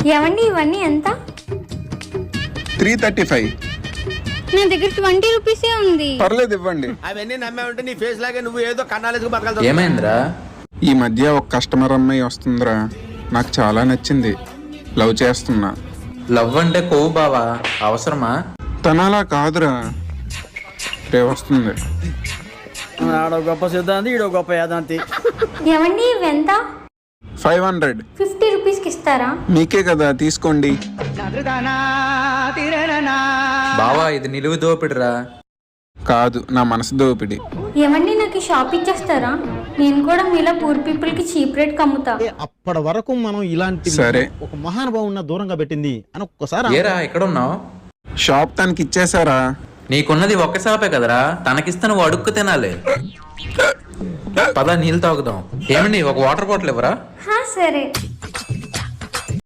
ఏవండి ఇవన్నీ ఎంత? 335. నా దగ్గర 20 రూపీసే ఉంది. పర్లేదు ఇవ్వండి. అవన్నీ నమ్మే ఉంటే నీ ఫేస్ లాగే నువ్వు ఏదో కన్నాలేసుకు బతకాలి. ఏమైందిరా? ఈ మధ్య ఒక కస్టమర్ అమ్మాయి వస్తుందిరా, నాకు చాలా నచ్చింది. లవ్ చేస్తున్నా. లవ్ అంటే కొవ్వు బావా, అవసరమా? తనలా కాదురా, రే వస్తుంది. ఆడో గొప్ప సిద్ధాంతి, ఈడో గొప్ప యాదాంతి. ఏవండి ఇవి ఎంత? 500. 50 రూపీస్కి ఇస్తారా? మీకే కదా, తీసుకోండి. బావా ఇది నిలువు దోపిడిరా. కాదు, నా మనసు దోపిడి. ఏవండి నాకు ఈ షాప్ ఇచ్చేస్తారా? నేను కూడా మీలా పూర్ పీపుల్ కి చీప్ రేట్ కమ్ముతా. అప్పటి వరకు మనం ఇలాంటి సరే. ఒక మహానుభావున్న దూరంగా పెట్టింది అని ఒక్కసారి ఏరా ఎక్కడున్నావు? షాప్ తనకి ఇచ్చేసారా? నీకున్నది ఒక్క షాపే కదరా, తనకిస్తే నువ్వు అడుక్కు తినాలి. పద నీళ్ళు తాగుదాం. ఏమండి ఒక వాటర్ బాటిల్ ఇవ్వరా? సరే.